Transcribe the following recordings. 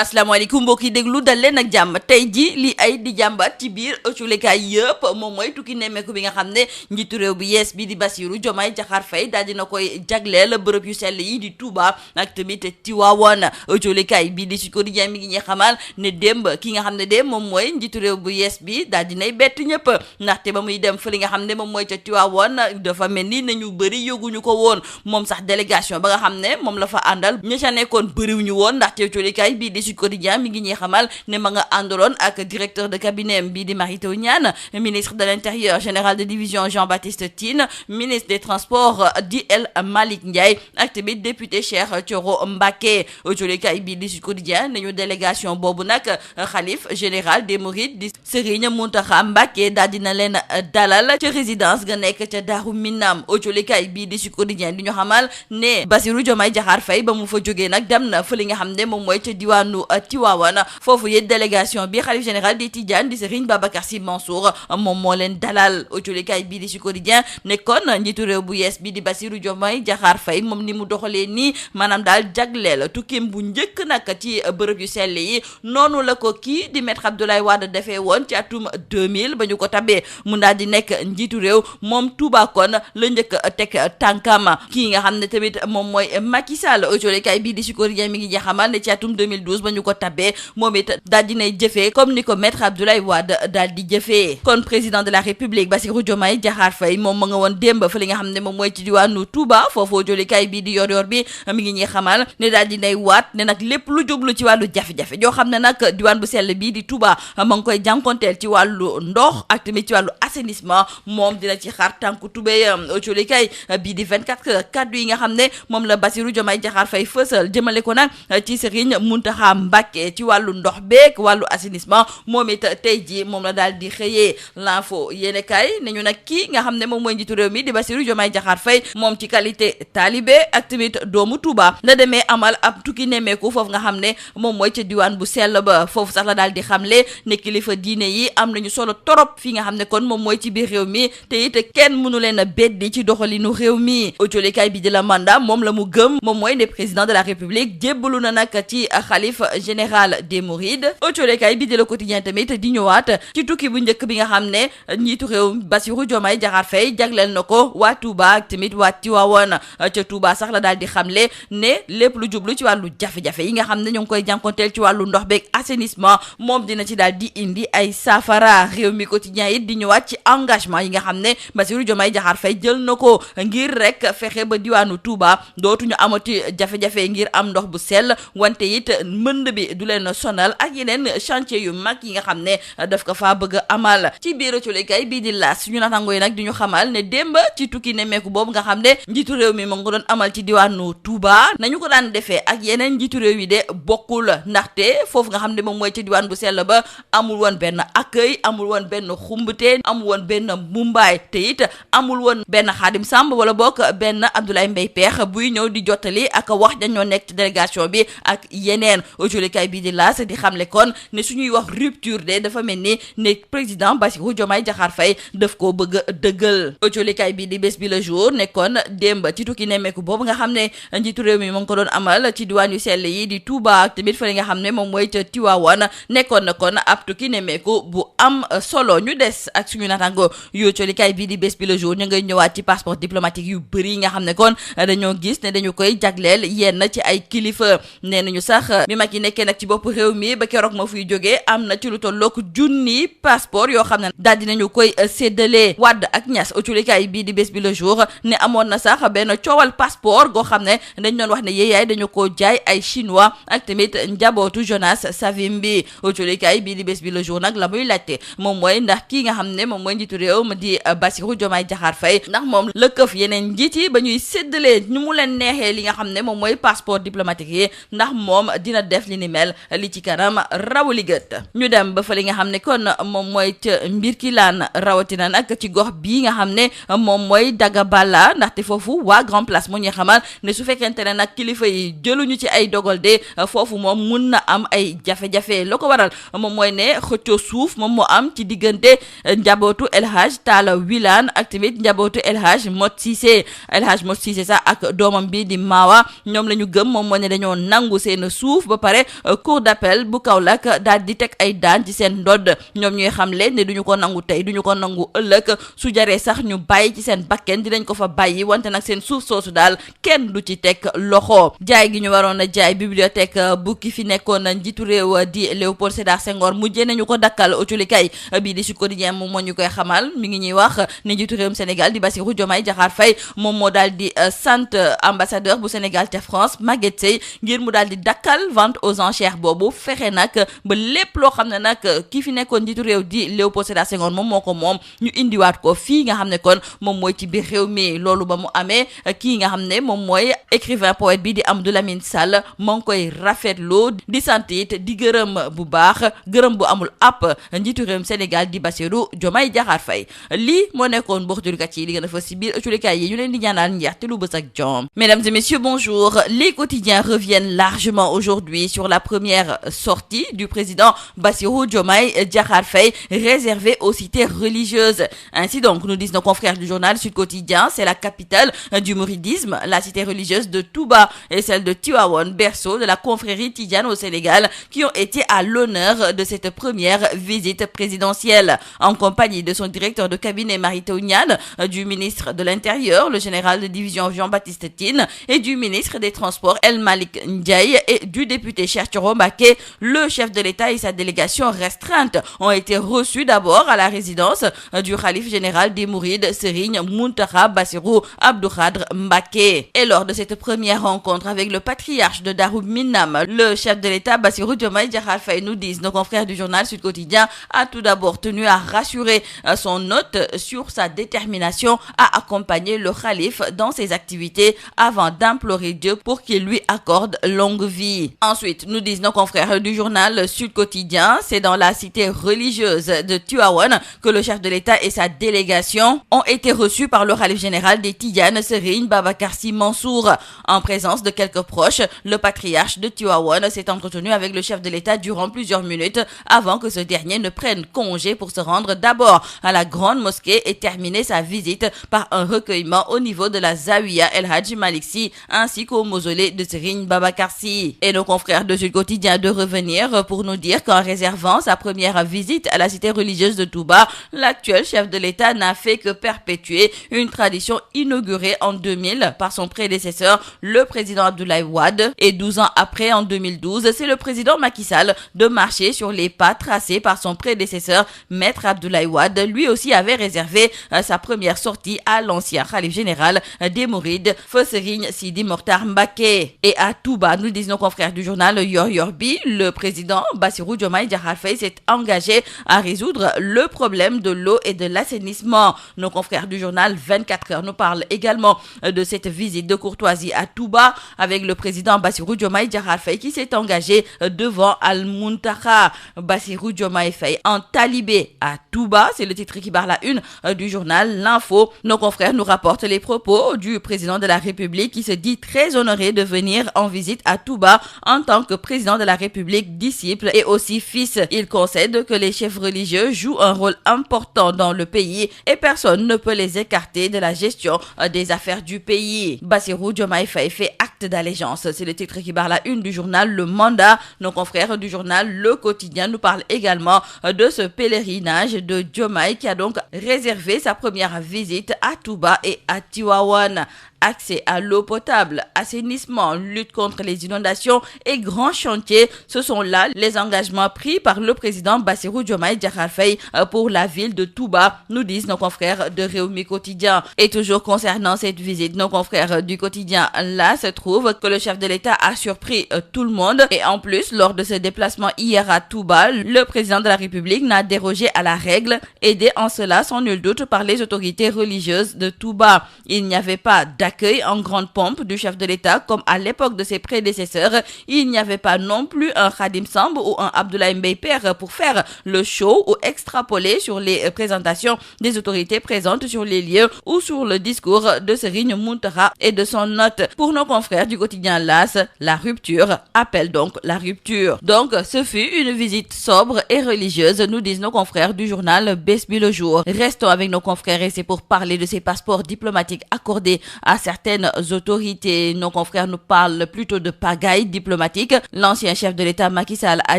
asalaamaaleykum mbokk yi déglu dal leen ak jàmm tey ji li ay di jàmbat ci biir ëcculekaay yëpp moom mooy tukki nemmeeku bi nga xam ne njiitu réew bi yees bi di Bassirou Diomaye Diakhar Faye daal dina koy jagleel bërëb yu sell yi di Touba ak tamit Tivaouane. ëcculekaay bi di Sud Quotidien mi ngi ñuy xamal ne démb ki nga xam ne de moom mooy njiitu réew bu yees bi daal dinay bett ñëpp ndaxte ba muy dem fa li nga xam ne moom mooy ca Tivaouane dafa mel ni nañu bëri yóguñu ko woon moom sax délégation ba nga xam ne moom la fa àndal ña ca nekkoon bëriwuñu woon ndaxte ëcculekaay bi Sud Quotidien mi ngi ñuy xamal ne ma nga àndaloon ak directeur de cabinet bi di Mary Teuw Niane, ministre de l'intérieur général de division Jean-Baptiste Tine, ministre des transports di El Malick Ndiaye ak tamit député Cheikh Thioro Mbacké. ëcculekaay bi di Sud Quotidien nañu délégation boobu nag xalif général des Mourides di Serigne Mountakha Mbacké daal dina leen dalal ca résidence ga nekk ca Daaru Minam. ëcculekaay bi di Sud Quotidien di ñu xamal ne Bassirou Diomaye Diakhar Faye ba mu fa jógee nag dem na fa li nga xam ne moom mooy ca diwaanu Tivaouane foofu yit délégation bi xalif général di Tidiane di Serigne Babacar Sy Mansour moom moo leen dalal. ëcculekaay bii di Sud Quotidien nekkoon njiitu réew bu yees bi di Bassirou Diomaye Diakhar Faye moom ni mu doxalee nii maanaam daal jagleel tukkim bu njëkk nag ci bërëb yu sell yi noonu la ko kii di maître Abdoulaye Wade defee woon ci atum 2000 ba ñu ko tabee mu daal di nekk njiitu réew moom Touba kon la njëkk teg tànkam. kii nga xam ne tamit moom mooy Macky Sall. ëcculekaay bii di Sud Quotidien mi ngi xamal ne ci atum 2012 ba ñu ko tabee moom it daal dinay jëfee comme ni ko maître Abdoulaye Wade daal di jëfee. kon président de la république Bassirou Diomaye Diakhar Faye moom ma nga woon démb fa li nga xam ne moom mooy ci diwaanu Touba foofu ëcculekaay bii di yor bi mi ngi ñuy xamal ne daal dinay waat ne nag lépp lu jublu ci wàllu jafe-jafe joo xam ne nag diwaan bu sell bii di Touba ma ngi koy jànkonteel ci wàllu ndox ak tamit ci wàllu assainissement moom dina ci xaar tànku tubéyam. ëcculekaay bii di 24 heures kaddu yi nga xam ne moom la Bassirou Diomaye Diakhar Faye fësal jëmale ko nag ci Serigne Mountakha Mbacké ci wàllu ndox beeg wàllu assainissement moom it tey jii moom la daal di xëyee. l'info yéene kaay nañu nag kii nga xam ne moom mooy njiitu réew mi di Bassirou Diomaye Diakhar Faye moom ci qualité talibé ak tamit doomu Touba la demee amal ab tukki nemmeeku foofu nga xam ne moom mooy ca diwaan bu sell ba foofu sax la daal di xamle ne kilifa diine yi am nañu solo torop fi nga xam ne kon moom mooy ci biir réew mi te it kenn mënu leen a beddi ci doxalinu réew mi. ëcculekaay bi di la mandat moom la mu gëm moom mooy ne président de la république jébbalu na nag ci xalif général des Mourides. ëcculekaay bi di Le Quotidien tamit di ñëwaat ci tukki bu njëkk bi nga xam ne njiitu réew Bassirou Diomaye Diakhar Faye jagleel na ko waa Touba ak tamit waa Tivaouane. ca Touba sax la daal di xamle ne lépp lu jublu ci wàllu jafe-jafe yi nga xam ne ñu ngi koy jànkonteel ci wàllu ndox beeg assainissement moom dina ci daal di indi ay saafara. réew mi quotidien it di ñëwaat ci engagement yi nga xam ne Bassirou Diomaye Diakhar Faye jël na ko ngir rek fexe ba diwaanu Touba dootuñu amati jafe-jafe ngir am ndox bu sell wante it mbënd bi du leen sonal ak yeneen chantier yu mag yi nga xam ne daf ko faa bëgg amal. ci biir ëcculekaay bii di L'As suñu naataangoo yi nag di ñu xamal ne démb ci tukki nemmeeku boobu nga xam ne njiitu réew mi moo ngi ko doon amal ci diwaanu Touba nañu ko daan defee ak yeneen njiitu réew yi de bokkul ndaxte foofu nga xam ne moom mooy ci diwaan bu sell ba amul woon benn accueil amul woon benn xumbute amul woon benn mumbaay te it amul woon benn Xaadim Samb wala bokk benn Abdoulaye Mbaye Peex buy ñëw di jottali ak wax dañoo nekk ci délégation bi ak yeneen. ëcculekaay bii di L'As di xamle kon ne suñuy wax rupture de dafa mel ni ne président Bassirou Diomaye Diakhar Faye daf koo bëgg a dëggal. ëcculekaay bii di Bës Bi Le Jour nekkoon démb ci tukki nemmeeku boobu nga xam ne njiitu réew mi moo ngi ko doon amal ci diwaan yu sell yi di Touba ak tamit fa nga xam ne moom mooy ca Tivaouane nekkoon na kon ab tukki nemmeeku bu am solo. ñu des ak suñu naataango yu ëcculekaay bii di Bës Bi Le Jour ñu ngay ñëwaat ci passeport diplomatique yu bëri yi nga xam ne kon dañoo gis ne dañu koy jagleel yenn ci ay kilifa. nee nañu sax bi mag yi nekkee nag ci bopp réew mi ba keroog ma fuy jógee am na ci lu tollook junni passeport yoo xam ne daal dinañu koy séddale. Wade ak Niass ëcculekaay bii di Bës Bi Le Jour ne amoon na sax benn coowal passeport goo xam ne dañ doon wax ne yéeyaay dañu ko jaay ay chinois ak tamit njabootu Jonas Savimbi. ëcculekaay bii di Bës Bi Le Jour nag la muy laajte moom mooy ndax kii nga xam ne moom mooy njiitu réew ma di Bassirou Diomaye Diakhar Faye ndax moom la këf yeneen njiit yi ba ñuy séddalee ñu mu leen neexee li nga xam ne moom mooy passeport diplomatique yi ndax moom dina def li ni mel li ci kanam rawali gët. ñu dem ba fa li nga xam ne kon moom mooy ca mbir ki laan rawatina nag ci gox bii nga xam ne moom mooy Dagabala ndaxte foofu waa Grand Place mu ñuy xamal ne su fekkente ne nag kilifa yi jëluñu ci ay dogal de foofu moom mun na am ay jafe-jafe la ko waral moom mooy ne xëccoo suuf moom moo am ci diggante njabootu El Hadj Talla Wilane ak tamit njabootu El Hadj Mot Cissé. El Hadj Mot Cissé sax ak doomam bi di Mawa ñoom la ñu gëm moom moo ne dañoo nangu seen suuf ba pare pare cour d'appel bu Kaolack daal di teg ay daan ci seen ndodd ñoom ñuy xamle ne duñu ko nangu tey duñu ko nangu ëllëg su jaree sax ñu bàyyi ci seen bakken dinañ ko fa bàyyi wante nag seen suuf soosu daal kenn du ci teg loxo. jaay gi ñu waroon a jaay bibliothèque bu ki fi nekkoon njiitu réew di Léopold Sédar Senghor mujjee nañu ko dakkal autolikay bii di Sud Quotidien moom moo ñu koy xamal mi ngi ñuy wax ne njiitu réewum Sénégal di Bassirou Diomaye Diakhar Faye moom moo daal di sant ambassadeur bu Sénégal ca France Maguette Seye ngir mu daal di dakkal vente aux enchères boobu fexe nag ba lépp loo xam ne nag ki fi nekkoon njiitu réew di Léopold Sédar Senghor moom moo ko moom ñu indiwaat ko fii nga xam ne kon moom mooy ci biir réew mi. loolu ba mu amee kii nga xam ne moom mooy écrivain poète bi di Amadou Lamine Sall moo ngi koy rafetlu di sant it di gërëm bu baax gërëm bu amul app njiitu réewum Sénégal di Bassirou Diomaye Diakhar Faye lii moo nekkoon mboxtulukat yi li gën a fa si biir ëcculikaay yi ñu leen di ñaanal njeexte lu bës ak jom. Mesdames et messieurs, bonjour. Les quotidiens reviennent largement aujourd'hui sur la première sortie du président Bassirou Diomaye Diakhar Faye réservée aux cités religieuses. Ainsi donc, nous disent nos confrères du journal Sud Quotidien, c'est la capitale du mouridisme, la cité religieuse de Touba et celle de Tivaouane, berceau de la confrérie tidiane au Sénégal, qui ont été à l'honneur de cette première visite présidentielle. En compagnie de son directeur de cabinet Mary Teuw Niane, du ministre de l'Intérieur, le général de division Jean-Baptiste Tine, et du ministre des Transports El Malick Ndiaye et du député Cheikh Thioro Mbacké, le chef de l'État et sa délégation restreinte ont été reçus d'abord à la résidence du khalife général des Mourides, Serigne Mountakha Bassirou Abdou Khadre Mbacké. Et lors de cette première rencontre avec le patriarche de Darou Minam, le chef de l'État Bassirou Diomaye Diakhar Faye, nous disent nos confrères du journal Sud Quotidien, a tout d'abord tenu à rassurer son hôte sur sa détermination à accompagner le khalife dans ses activités avant d'implorer Dieu pour qu'il lui accorde longue vie. Ensuite, nous disent nos confrères du journal Sud Quotidien, c'est dans la cité religieuse de Tivaouane que le chef de l'État et sa délégation ont été reçus par le khalife général des Tidianes, Serigne Babacar Sy Mansour. En présence de quelques proches, le patriarche de Tivaouane s'est entretenu avec le chef de l'État durant plusieurs minutes avant que ce dernier ne prenne congé pour se rendre d'abord à la grande mosquée et terminer sa visite par un recueillement au niveau de la Zawiya El Hadji Malick Sy ainsi qu'au mausolée de Serigne Babacar Sy. Et nos confrères de Sud Quotidien de revenir pour nous dire qu'en réservant sa première visite à la cité religieuse de Touba, l'actuel chef de l'État n'a fait que perpétuer une tradition inaugurée en 2000 par son prédécesseur, le président Abdoulaye Wade. Et 12 ans après, en 2012, c'est le président Macky Sall de marcher sur les pas tracés par son prédécesseur, Maître Abdoulaye Wade. Lui aussi avait réservé sa première sortie à l'ancien khalife général des Mourides, feu Serigne Sidi Mokhtar Mbacké. Et à Touba, nous disent nos confrères du journal Yor Yorbi, le président Bassirou Diomaye Diakhar Faye s'est engagé à résoudre le problème de l'eau et de l'assainissement. Nos confrères du journal 24 heures nous parlent également de cette visite de courtoisie à Touba avec le président Bassirou Diomaye Diakhar Faye qui s'est engagé devant Al-Muntakha. Bassirou Diomaye Faye en talibé à Touba, c'est le titre qui barre la une du journal L'Info. Nos confrères nous rapportent les propos du président de la République qui se dit très honoré de venir en visite à Touba en tant que président de la République, disciple et aussi fils. Il concède que les chefs religieux jouent un rôle important dans le pays et personne ne peut les écarter de la gestion des affaires du pays. Bassirou Diomaye Faye fait acte d'allégeance. C'est le titre qui barre la une du journal Le Mandat. Nos confrères du journal Le Quotidien nous parlent également de ce pèlerinage de Diomaye qui a donc réservé sa première visite à Touba et à Tivaouane. Accès à l'eau potable, assainissement, lutte contre les inondations et grands chantiers, ce sont là les engagements pris par le président Bassirou Diomaye Diakhar Faye pour la ville de Touba, nous disent nos confrères de Rewmi Quotidien. Et toujours concernant cette visite, nos confrères du quotidien là se trouve que le chef de l'État a surpris tout le monde et en plus, lors de ce déplacement hier à Touba, le président de la République n'a dérogé à la règle, aidé en cela sans nul doute par les autorités religieuses de Touba. Il n'y avait pas d'accueil en grande pompe du chef de l'État comme à l'époque de ses prédécesseurs. Il n'y avait pas non plus un Khadim Samb ou un Abdoulaye Mbaye Père pour faire le show ou extrapoler sur les présentations des autorités présentes sur les lieux ou sur le discours de Serigne Mountakha et de son hôte. Pour nos confrères du quotidien L'As, la rupture appelle donc la rupture. Donc, ce fut une visite sobre et religieuse, nous disent nos confrères du journal Bes Bi Le Jour. Restons avec nos confrères et c'est pour parler de ces passeports diplomatiques accordés à certaines autorités. Nos confrères nous parlent plutôt de pagaille diplomatique. L'ancien chef de l'État Macky Sall a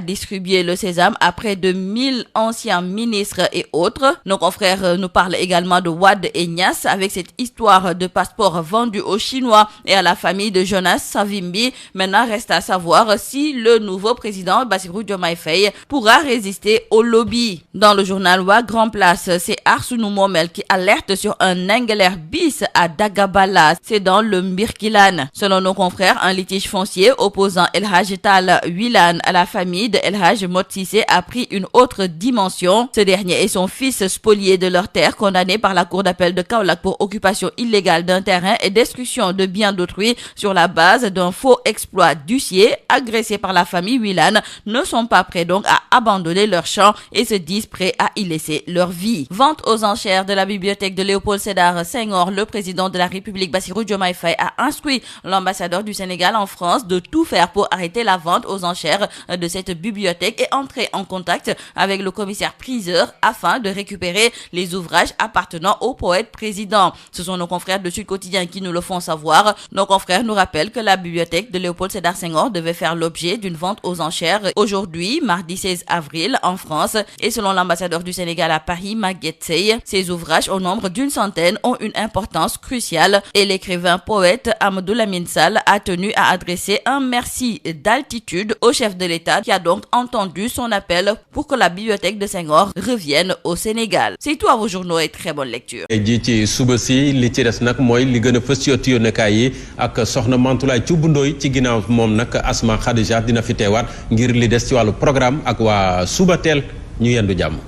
distribué le sésame à près de 1000 anciens ministres et autres. Nos confrères nous parlent également de Wade et Niasse avec cette histoire de passeport vendu aux Chinois et à la famille de Jonas Savimbi. Maintenant, reste à savoir si le nouveau président Bassirou Diomaye Faye pourra résister au lobby. Dans le journal Wa Grand Place, c'est Arsounou Momel qui alerte sur un Engeler bis à Dagabala. C'est dans le Mbirkilan. Selon nos confrères, un litige foncier opposant El Hadj Tal Wilane à la famille de El Hadj Motsissé a pris une autre dimension. Ce dernier et son fils spoliés de leur terre, condamnés par la cour d'appel de Kaolack pour occupation illégale d'un terrain et destruction de biens d'autrui sur la base d'un faux exploit d'huissier, agressés par la famille Wilane, ne sont pas prêts donc à abandonner leur champ et se disent prêts à y laisser leur vie. Vente aux enchères de la bibliothèque de Léopold Sédar Senghor. Le président de la République Bassirou Diomaye Faye a instruit l'ambassadeur du Sénégal en France de tout faire pour arrêter la vente aux enchères de cette bibliothèque et entrer en contact avec le commissaire priseur afin de récupérer les ouvrages appartenant au poète président. Ce sont nos confrères de Sud Quotidien qui nous le font savoir. Nos confrères nous rappellent que la bibliothèque de Léopold Sédar Senghor devait faire l'objet d'une vente aux enchères aujourd'hui, mardi 16 avril, en France. Et selon l'ambassadeur du Sénégal à Paris, Maguette Seye, ces ouvrages au nombre d'une centaine ont une importance cruciale et l'écrivain poète Amadou Lamine Sall a tenu à adresser un merci d'altitude au chef de l'État qui a donc entendu son appel pour que la bibliothèque de Senghor revienne au Sénégal. C'est tout à vos journaux et très bonne lecture. ji ci suba si li ci des nag mooy li gën a fës ci ëttu yónnekaay yi ak soxna Mantoulaye Thioub Ndoye ci ginnaaw moom nag Asma Khadija dina fi teewaat ngir li des ci wàllu programme ak waa Subatel ñu yendu jàmm.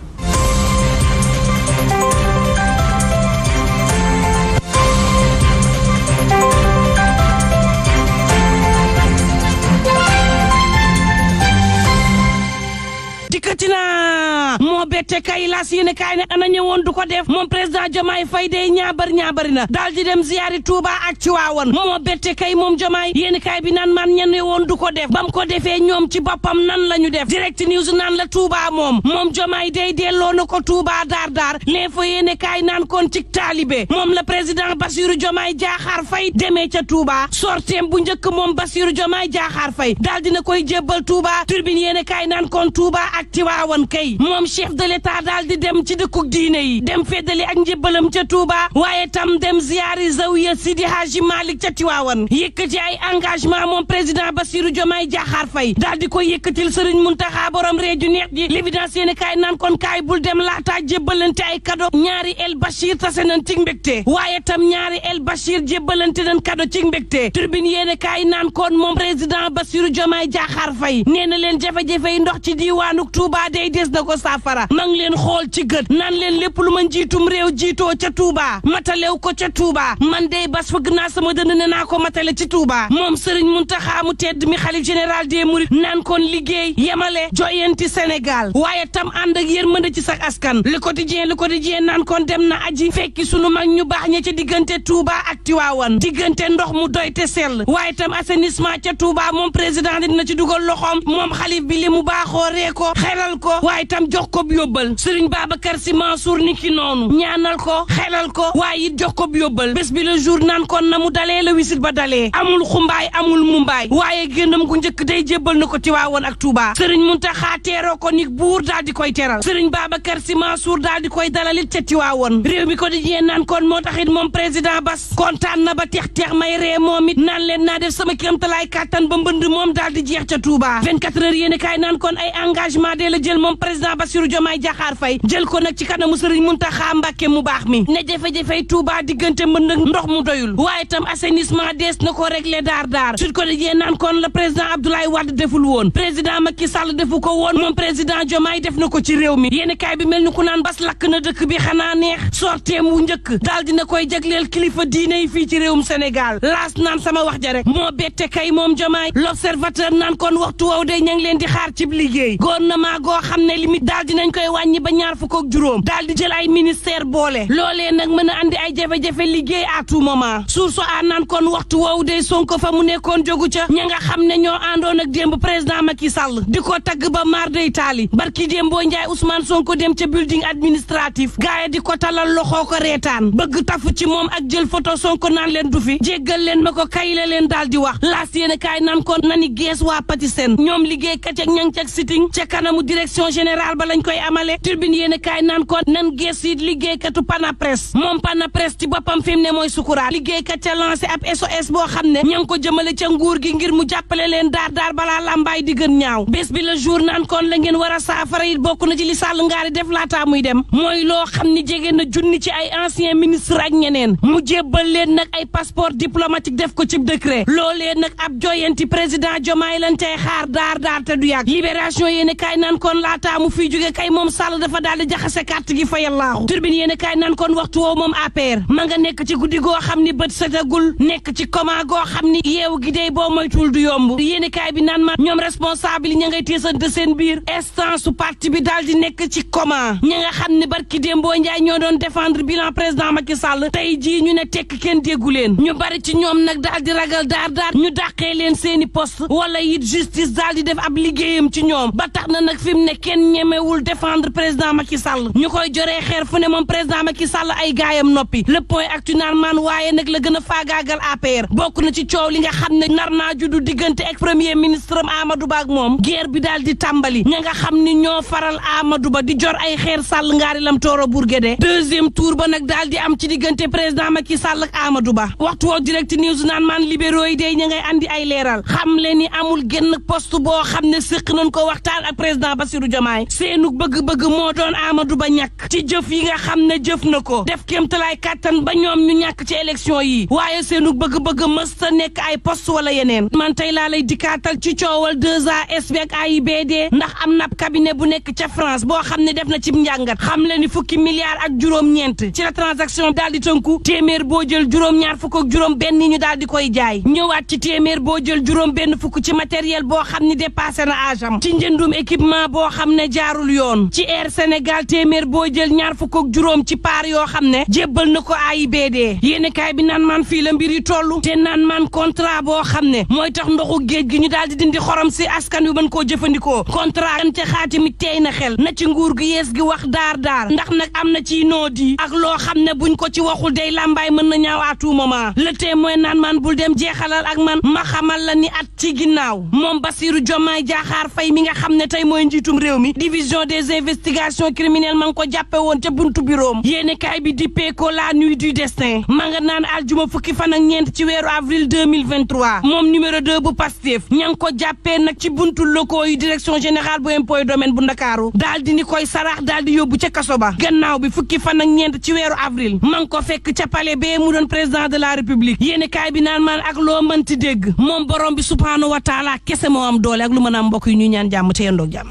moo bette kay las yéene kaay ne ana ñëwoon du ko def moom président Diomaye Faye day ñaabari na daal di dem ziyaari Touba ak Tiwaawan moo bette kay moom Diomaye yéene kaay bi naan man ña ne woon du ko def bam ko defee ñoom ci boppam nan la ñu def direct news naan la Touba moom Diomaye day delloo na ko Touba daar l'info yéene kaay naan kon ci taalibe moom la président Bassirou Diomaye Diakhar Faye demee ca Touba sorteem bu njëkk moom Bassirou Diomaye Diakhar Faye daal dina koy jébbal Touba turbine yéene kaay naan kon Touba ak Tiwaawan kay moom chef de l'état daal di dem ci dëkkuk diine yi dem feddali ak njébbalam ca Touba waaye tam dem ziyaari zawiya Sidi Hadji Malick ca Tiwaawan yëkkati ay engagement moom président Bassirou Diomaye Diakhar Faye daal di koy yëkkatil Serigne Mountakha borom reeju neex ji l'évidence yéene kaay naan kon kaay bul dem laataa jébbalante ay kado ñaari El Bachir tase nañ ci mbégte waaye tam ñaari El Bachir jébbalante nañ kado ci mbégte turbine yéene kaay naan kon moom président Bassirou Diomaye Diakhar Faye nee na leen jafe-jafe yi ndox ci diiwaanuk Touba day des na ko saafara mang leen xool ci gët naan leen lépp lu ma njiitum réew jiitoo ca Touba matalew ko ca Touba man day bas fëgg naa sama dënd ne naa ko matale ci Touba moom Serigne Mountakha mu tedd mi xalif général des Mourides naan kon liggéey yemale joyanti Sénégal waaye tam ànd ak yërmande ci sax askan le quotidien naan kon dem na aji fekki sunu mag ñu baax ña ca diggante Touba ak Tiwaawan diggante ndox mu doy te sell waaye tam assainissement ca Touba moom président dina ci dugal loxoom moom xalif bi li mu baaxoo ree ko xelal ko waaye tam jox ko yóbbal Serigne Babacar Sy Mansour ni ki noonu ñaanal ko xelal ko waaye it jox ko yóbbal bés bi le jour naan kon na mu dalee la wisit ba dalee amul xumbaay amul mumbaay waaye génnam gu njëkk day jébbal na ko Tiwaawan ak Touba Serigne Mountakha teeroo ko ni buur daal di koy teral Serigne Babacar Sy Mansour daal di koy dalalit ca Tiwaawan réew mi ko di jiyee naan kon moo taxit moom président Bass kontaan na ba teex may ree moom it naan leen naa def sama kéemtalaay kàttan ba mbënd moom daal di jeex ca Touba 24 heures yéene kaay naan kon ay engagement de la jël moom président Bassirou Diomaye Diakhar Faye jël ko nag ci kanamu Serigne Mountakha Mbacké mu baax mi ne jafe-jafey Touba diggante mbënd ndox mu doyul waaye tam assainissement dees na ko régler daar Sud Quotidien naan kon le président Abdoulaye Wade deful woon président Macky Sall defu ko woon moom président Diomaye def na ko ci réew mi yéeni kaay bi mel ni ku naan bas lakk na dëkk bi xanaa neex sorteem wu njëkk daal dina koy jagleel kilifa diine yi fii ci réewum Sénégal laas naan sama wax ja rek moo bette kay moom Diomaye l'observateur naan kon waxtu wow day ña ngi leen di xaar ci liggéey gouvernement mois goo xam ne limite daal dinañ koy wàññi ba ñaar fukk ak juróom daal di jël ay ministère boole loolee nag mën a andi ay jafe-jafe liggéey à tout moment source a naan kon waxtu woowu day Sonko fa mu nekkoon jógu ca ña nga xam ne ñoo àndoon ak démb président Macky Sall di ko tagg ba mar day taali barki démboo Njaay Ousmane Sonko dem ca building administratif gaaya di ko talal loxoo ko reetaan bëgg tafu ci moom ak jël photo Sonko naan leen du fi jéggal leen ma ko kay la leen daal di wax laas yéen kaay naan kon nani gees waa Patisen ñoom liggéey kat ak ñang cak sitting ca kanamu direction générale ba lañ koy amale turbine yéen kaay naan kon nan gees yi liggéeykatu Panapres moom Panapres ci boppam fi mu ne mooy sukuraat liggéeykat ca lancé ab SOS boo xam ne ña ngi ko jëmale ca nguur gi ngir mu jàppale leen daar balaa lambaay di gën ñaaw bés bi la jour naan kon la ngeen war a saafara it bokk na ci li Sall ngaari def laataa muy dem mooy loo xam ni jege na junni ci ay ancien ministre ak ñeneen mu jébbal leen nag ay passeport diplomatique def ko ci décret loolee nag ab joyanti président Diomaye lañ cay xaar daar te du yàgg libération yéene kaay naan kon laataa mu fiy jóge kay moom Sall dafa daal di jaxase carte gi fa yallaahu turbine yéene kaay naan kon waxtu woo moom APR ma nga nekk ci guddi goo xam ni bët setagul nekk ci coma goo xam ni yeewu gi day boo moytul du yomb yéene kaay bi naan ma ñoom responsable yi ña ngay teesante seen biir instance su parti bi daal di nekk ci coma ña nga xam ne barki Dembo Njaay ñoo doon défendre bilan président Macky Sall tey jii ñu ne tekk kenn déggu leen ñu bari ci ñoom nag daal di ragal daar ñu dàqee leen seeni poste wala it justice daal di def ab liggéeyam ci ñoom ba tax na nag fi mu ne kenn ñemewul défendre président Macky Sall ñu koy joree xeer fu ne moom président Macky Sall ay gaayam noppi le point actu naan maan waaye nag la gën a faagaagal APR bokk na ci coow li nga xam ne nar naa juddu diggante ak premier ministre am Amadou Ba ak moom guerre bi daal di tàmbali ña nga xam ni ñoo faral Amadou Ba di jor ay xeer Sall ngaari lam tooro Bourguédé deuxième tour ba nag daal di am ci diggante président Macky Sall ak Amadou Ba waxtu woo direct news naan maan libéraux yi day ña ngay andi ay leeral xam le ni amul genn poste boo xam ne séq nañ ko waxtaan ak président Bassirou Diomaye seenu bëgg-bëgg moo doon Amadou Ba ñàkk ci jëf yi nga xam ne jëf na ko def kéemtalaay kàttan ba ñoom ñu ñàkk ci élection yi waaye seenu bëgg-bëgg mës ta nekk ay poste wala yeneen man tey laa lay dikkaatal ci coowal 2AS bi ak AIBD ndax am na cabinet bu nekk ca France boo xam ne def na ci njàngat xam le ni fukki milliards ak juróom-ñeent ci la transaction daal di tënku téeméer boo jël juróom-ñaar fukk ak juróom benn ñu daal di koy jaay ñëwaat ci téeméer boo jël juróom benn fukk ci matériel boo xam ni dépassé na âge am ci njëndum équipement boo xam ne jaarul yoon ci Air Sénégal téeméer boo jël ñaar fukk ak juróom ci paar yoo xam ne jébbal na ko AIBD yéene kaay bi naan maan fii la mbir yi toll te naan maan contrat boo xam ne mooy tax ndoxu géej gi ñu daal di dindi xorom si askan wi mën koo jëfandikoo contrat kan ca xaatimi teey na xel na ci nguur gi yees gi wax daar ndax nag am na ci noodi ak loo xam ne buñ ko ci waxul day làmbaay mën na ñaaw à tout moment le témoin naan maan bul dem jeexalal ak man ma xamal la ni at ci ginnaaw moom Bassirou Diomaye Diakhar Faye mi nga xam ne tey mooy njiitum réew mi division des investigations criminelles ma ngi ko jàppe woon ca buntu bureau yéene kaay bi dippee ko la nuit du destin ma nga naan aljuma fukki fan ak ñeent ci weeru avril 2023 moom numéro 2 bu Pastef ña ngi ko jàppee nag ci buntu locaux yu direction générale bu impôts et domaines bu Ndakaaru daal di ni koy sarax daal di yóbbu ca kaso ba gannaaw bi fukki fan ak ñeent ci weeru avril ma ngi ko fekk ca palais bee mu doon président de la république yéene kaay bi naan maan ak loo mënti dégg moom borom bi subhaanahu wa taala kese moo am doole ak lu mën a am mbokk yi ñuy ñaan jàmm te yendoog jàmm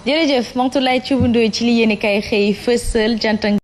jërëjëf Mantoulaye Thioub Ndoye ci li yéene kay xëy fësal jantan